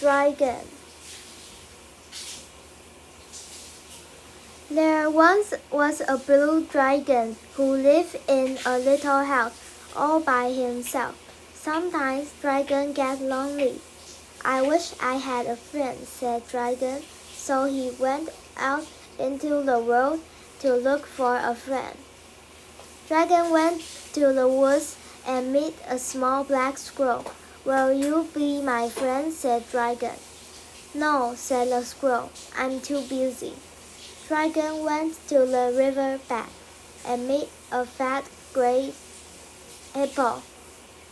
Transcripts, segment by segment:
Dragon. There once was a blue dragon who lived in a little house all by himself. Sometimes dragon get lonely. I wish I had a friend, said Dragon, so he went out into the world to look for a friend. Dragon went to the woods and met a small black squirrel. Will you be my friend? Said Dragon. No, said the squirrel. I'm too busy. Dragon went to the river bank and met a fat gray hippo.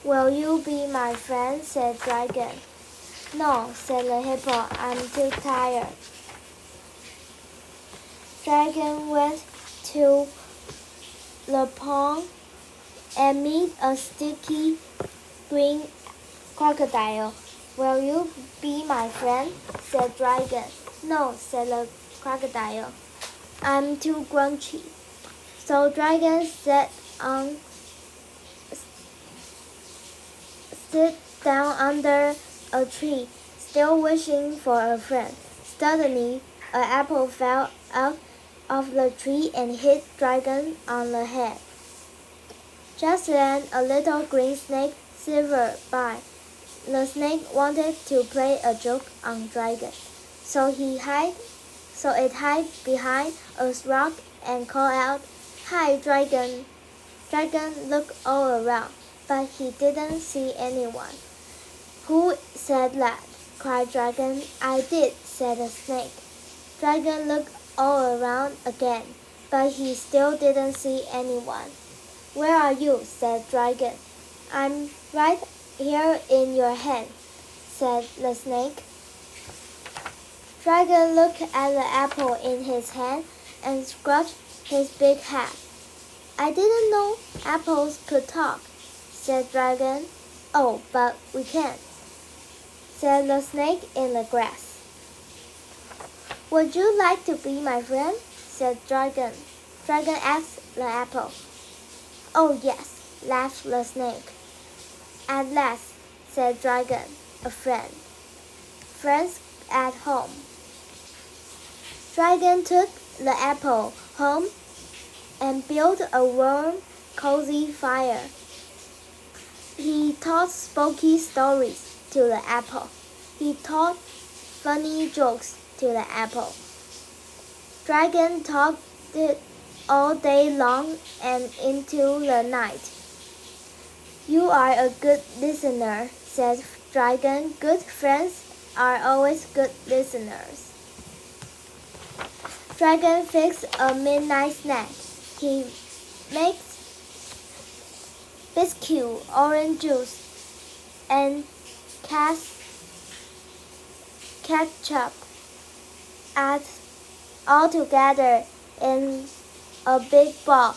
Will you be my friend? Said Dragon. No, said the hippo. I'm too tired. Dragon went to the pond and met a sticky green crocodile. Will you be my friend? Said Dragon. No, said the crocodile. I'm too grumpy. So Dragon sit down under a tree, still wishing for a friend. Suddenly, an apple fell out of the tree and hit Dragon on the head. Just then, a little green snake slithered by. The snake wanted to play a joke on Dragon, so it hid behind a rock and called out, "Hi, Dragon!" Dragon looked all around, but he didn't see anyone. Who said that? Cried Dragon. I did, said the snake. Dragon looked all around again, but he still didn't see anyone. Where are you? Said Dragon. I'm right here in your hand, said the snake. Dragon looked at the apple in his hand and scratched his big head. I didn't know apples could talk, said Dragon. Oh, but we can't, said the snake in the grass. Would you like to be my friend? Said Dragon. Dragon asked the apple. Oh yes, laughed the snake. At last, said Dragon, a friend. Friends at home. Dragon took the apple home and built a warm, cozy fire. He told spooky stories to the apple. He told funny jokes to the apple. Dragon talked it all day long and into the night. You are a good listener, said Dragon. Good friends are always good listeners. Dragon fixed a midnight snack. He makes biscuit, orange juice, and ketchup all together in a big bowl.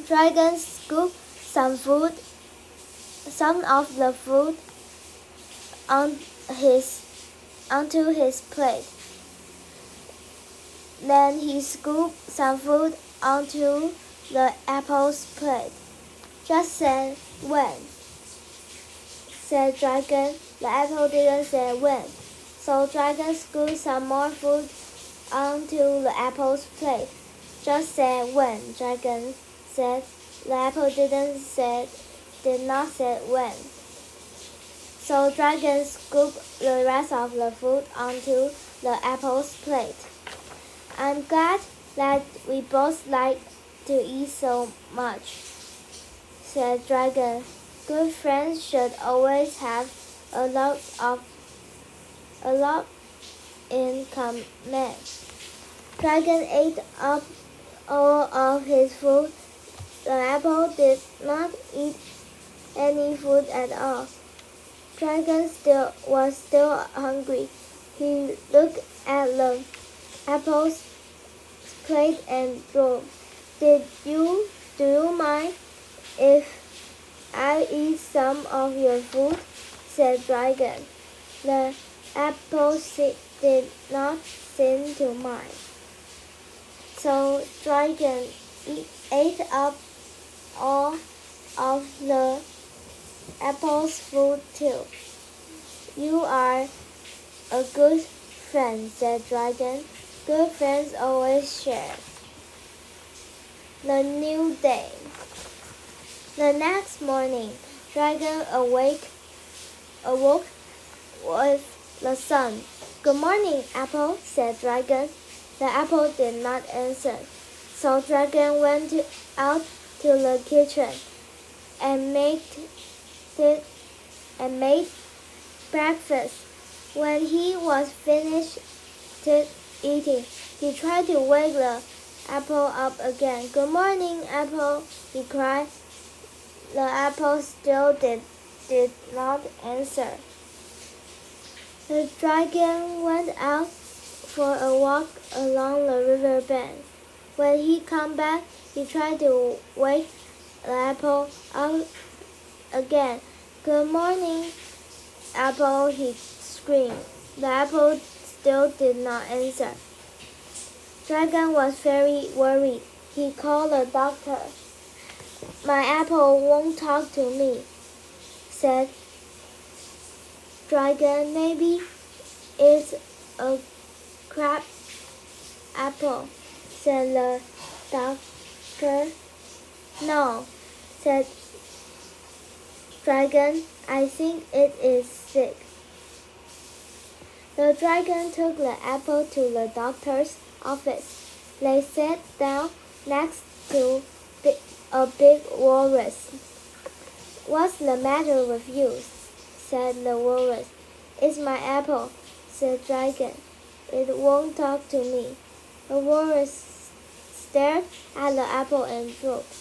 Dragon scooped some of the food onto his plate. Then he scooped some food onto the apple's plate. Just say when, said Dragon. The apple didn't say when, so Dragon scooped some more food onto the apple's plate. Just say when, Dragon said. The apple did not say when. So Dragon scooped the rest of the food onto the apple's plate. I'm glad that we both like to eat so much, said Dragon. Good friends should always have a lot in common. Dragon ate up all of his food. The apple did not eat any food at all. Dragon was still hungry. He looked at the apple's plate and drawled. Do you mind if I eat some of your food? Said Dragon. The apple did not seem to mind. So Dragon ate up all of the apple's food too. You are a good friend, said Dragon. Good friends always share. The new day. The next morning, Dragon awoke with the sun. Good morning, Apple, said Dragon. The apple did not answer, so Dragon went out to the kitchen and made breakfast. When he was finished eating, he tried to wake the apple up again. Good morning, Apple, he cried. The apple still did not answer. The dragon went out for a walk along the river bank. When he came back, he tried to wake the apple up again. Good morning, Apple, he screamed. The apple still did not answer. Dragon was very worried. He called the doctor. My apple won't talk to me, said Dragon. Maybe it's a crab apple, said the doctor. No, said Dragon. I think it is sick. The dragon took the apple to the doctor's office. They sat down next to a big walrus. What's the matter with you? Said the walrus. It's my apple, said Dragon. It won't talk to me. The walrus stared at the apple and drooped.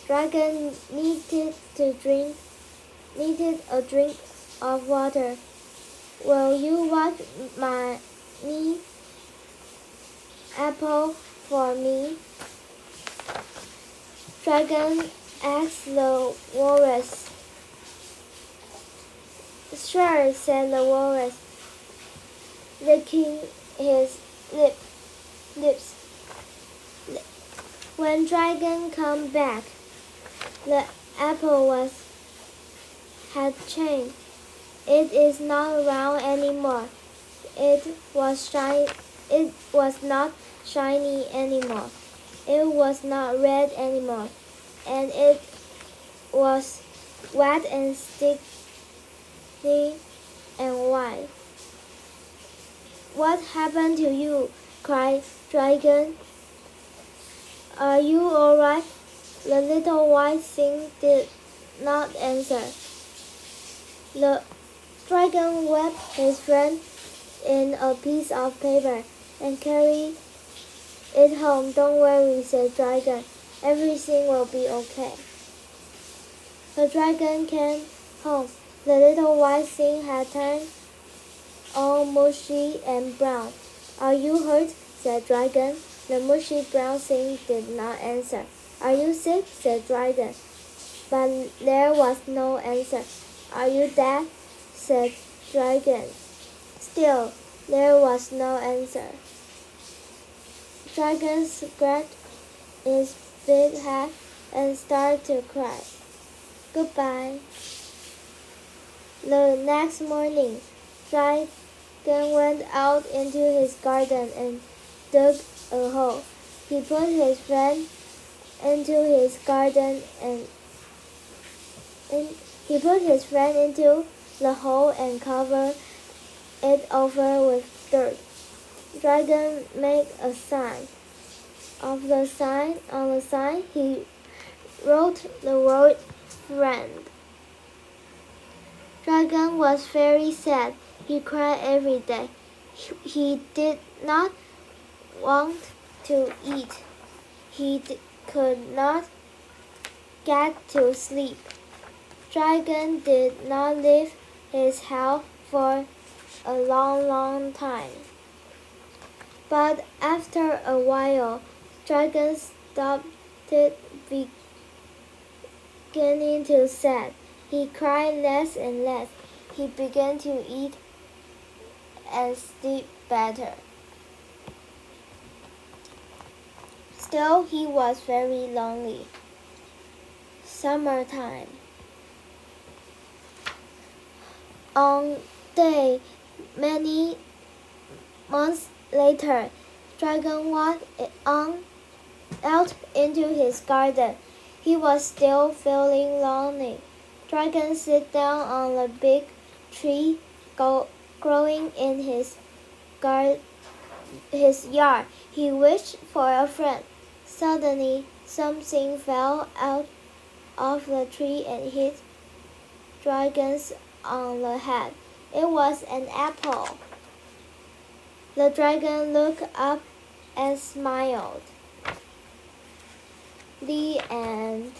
Dragon needed a drink of water. Will you wash my apple for me? Dragon asked the walrus. Sure, said the walrus, licking his lips. When Dragon came back, the apple had changed. It is not round anymore. It was not shiny anymore. It was not red anymore, and it was wet and sticky and white. What happened to you? Cried Dragon. Are you all right? The little white thing did not answer. The dragon wrapped his friend in a piece of paper and carried it home. Don't worry, said Dragon. Everything will be okay. The dragon came home. The little white thing had turned all mushy and brown. Are you hurt? Said Dragon. The mushy brown thing did not answer. Are you sick? Said Dragon. But there was no answer. Are you dead? Said Dragon. Still, there was no answer. Dragon scratched his big head and started to cry. Goodbye. The next morning, Dragon went out into his garden and dug a hole. He put his friend into his garden and he put his friend into the hole and covered it over with dirt. Dragon made a sign. On the sign, he wrote the word friend. Dragon was very sad. He cried every day. He did not want to eat. He could not get to sleep. Dragon did not leave his house for a long time. But after a while, Dragon stopped beginning to sad. He cried less and less. He began to eat and sleep better. Still, he was very lonely. Summertime. On day Many months later, Dragon walked out into his garden. He was still feeling lonely. Dragon sat down on a big tree growing in his yard. He wished for a friend. Suddenly, something fell out of the tree and hit Dragon on the head. It was an apple. The dragon looked up and smiled. The end.